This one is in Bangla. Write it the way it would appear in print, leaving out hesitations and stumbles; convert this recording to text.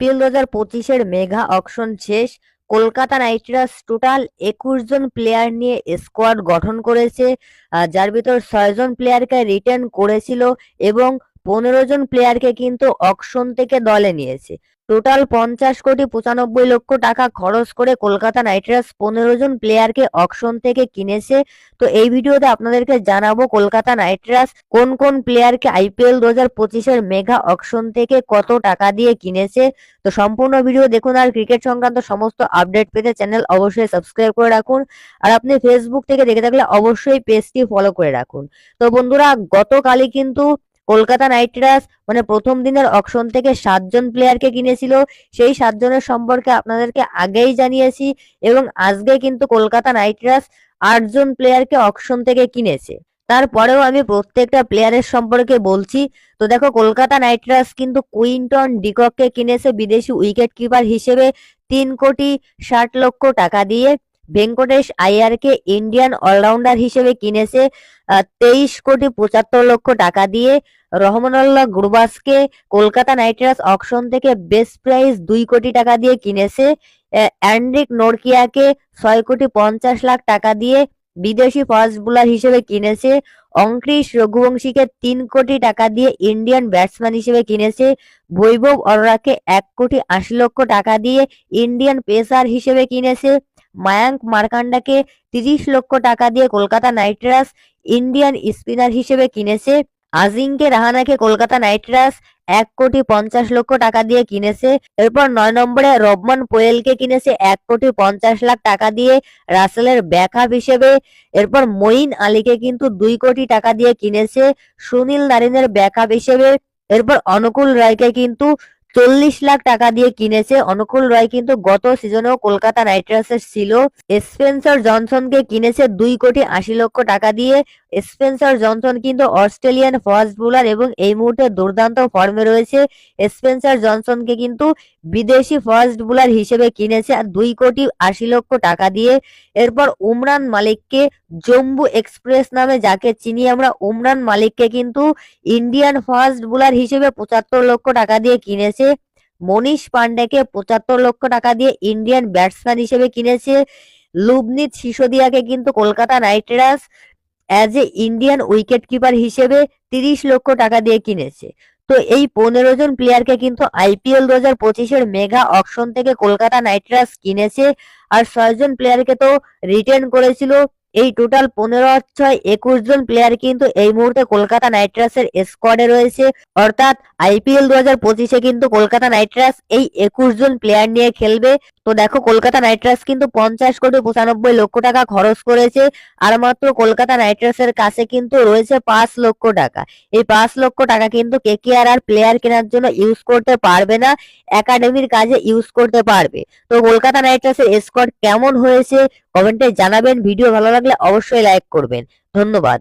আইপিএল 2025-এর মেগা অকশন শেষ। কলকাতা নাইট রাইডার্স টোটাল 21 জন প্লেয়ার নিয়ে স্কোয়াড গঠন করেছে, যার ভিতর 6 জন প্লেয়ারকে রিটেন করেছিল এবং 15 জন প্লেয়ারকে কিন্তু অকশন থেকে দলে নিয়েছে। টোটাল 50,95,00,00,000 টাকা খরচ করে কলকাতা নাইট রাইডার্স 15 জন প্লেয়ারকে অকশন থেকে কিনেছে। তো এই ভিডিওতে আপনাদেরকে জানাবো কলকাতা নাইট রাইডার্স কোন কোন প্লেয়ারকে আইপিএল 2025-এর মেগা অকশন থেকে কত টাকা দিয়ে কিনেছে। তো সম্পূর্ণ ভিডিও দেখুন আর ক্রিকেট সংক্রান্ত সমস্ত আপডেট পেতে চ্যানেল অবশ্যই সাবস্ক্রাইব করে রাখুন। আর আপনি ফেসবুক থেকে দেখে থাকলে অবশ্যই পেজটি ফলো করে রাখুন। তো বন্ধুরা, গতকালই কিন্তু কলকাতা নাইট রাইডার্স প্রথম দিনের অকশন থেকে 7 জন প্লেয়ারকে কিনেছিল। সেই 7 জনের সম্পর্কে আপনাদেরকে আগেই জানিয়েছি এবং আজকে কিন্তু কলকাতা নাইট রাইডার্স 8 জন প্লেয়ারকে অকশন থেকে কিনেছে। তারপরেও আমি প্রত্যেকটা প্লেয়ারের সম্পর্কে বলছি। তো দেখো, কলকাতা নাইট রাইডার্স কিন্তু কুইন্টন ডিককে কিনেছে বিদেশি উইকেট কিপার হিসেবে 3,60,00,000 টাকা দিয়ে। ভেঙ্কটেশ আইয়ারকে ইন্ডিয়ান অলরাউন্ডার হিসেবে কিনেছে 23,75,00,000 টাকা দিয়ে। রহমানুল্লাহ গুরবাজকে কলকাতা নাইট রাইডার্স অকশন থেকে বেস্ট প্রাইস 2 কোটি টাকা দিয়ে কিনেছে। অ্যান্ড্রিক নোরকিয়াকে 6,50,00,000 টাকা দিয়ে বিদেশি ফাস্ট বোলার হিসেবে কিনেছে। অঙ্কৃশ রঘুবংশীকে 3 কোটি টাকা দিয়ে ইন্ডিয়ান ব্যাটসম্যান হিসেবে কিনেছে। বৈভব অরোরাকে 1,80,00,000 টাকা দিয়ে ইন্ডিয়ান পেসার হিসেবে কিনেছে। মায়াঙ্ক মার্কান্ডাকে 30 লক্ষ টাকা দিয়ে Kolkata Knight Riders Indian spinner হিসেবে কিনেছে। আজিঙ্কে রাহানাকে কলকাতা নাইট রাইডার্স 1,50,00,000 টাকা দিয়ে কিনেছে। এরপর 9 নম্বরে রবমান পোয়েলকে কিনেছে 1,50,00,000 টাকা দিয়ে রাসেলের ব্যাকআপ হিসেবে। এরপর মঈন আলীকে কিন্তু 2 কোটি টাকা দিয়ে কিনেছে সুনীল নারিনের ব্যাকআপ হিসেবে। এরপর অনুকূল রায়কে কিন্তু 40 লাখ টাকা দিয়ে কিনেছে। অনুকূল রায় কিন্তু গত সিজনেও কলকাতা নাইট রাইডার্সের ছিল। স্পেন্সার জনসনকে কিনেছে 2,80,00,000 টাকা দিয়ে। স্পেন্সার জনসন কিন্তু অস্ট্রেলিয়ান ফাস্ট বোলার এবং এই মুহূর্তে দুর্দান্ত ফর্মে রয়েছে। স্পেন্সার জনসনকে কিন্তু বিদেশি ফাস্ট বোলার হিসেবে কিনেছে 2,80,00,000 টাকা দিয়ে। এরপর উমরান মালিককে, জম্বু এক্সপ্রেস নামে যাকে চিনি আমরা, উমরান মালিককে কিন্তু ইন্ডিয়ান ফাস্ট বোলার হিসেবে 75 লক্ষ টাকা দিয়ে কিনেছে। মনীষ পান্ডেকে 75 লক্ষ টাকা দিয়ে ইন্ডিয়ান ব্যাটসম্যান হিসেবে কিনেছে। লুবনীত সিসোদিয়াকে কিন্তু Kolkata Knight Riders as a Indian wicket keeper হিসেবে 30 লক্ষ টাকা দিয়ে কিনেছে। তো এই 15 জন প্লেয়ারকে কিন্তু আইপিএল 2025-এর মেগা অকশন থেকে কলকাতা নাইট রাইডার্স কিনেছে। আর 6 জন প্লেয়ারকে তো রিটেন করেছিল। এই টোটাল 15-6-21 জন প্লেয়ার কিন্তু এই মুহূর্তে কলকাতা নাইট রাইডার্সের স্কোয়াডে রয়েছে। অর্থাৎ আইপিএল 2025-এ কিন্তু কলকাতা নাইট রাইডার্স এই 21 জন প্লেয়ার নিয়ে খেলবে। তো দেখো, কলকাতা নাইট রাইডার্স কিন্তু 50,95,00,000 টাকা খরচ করেছে। আর মাত্র কলকাতা নাইট রাইডার্সের কাছে কিন্তু রয়েছে 5 লক্ষ টাকা। এই 5 লক্ষ টাকা কিন্তু কেকেআর আর প্লেয়ার কেনার জন্য ইউজ করতে পারবে না, একাডেমির কাজে ইউজ করতে পারবে। তো কলকাতা নাইট রাইডার্সের স্কোয়াড কেমন হয়েছে কমেন্টে জানাবেন। ভিডিও ভালো লাগলে অবশ্যই লাইক করবেন। ধন্যবাদ।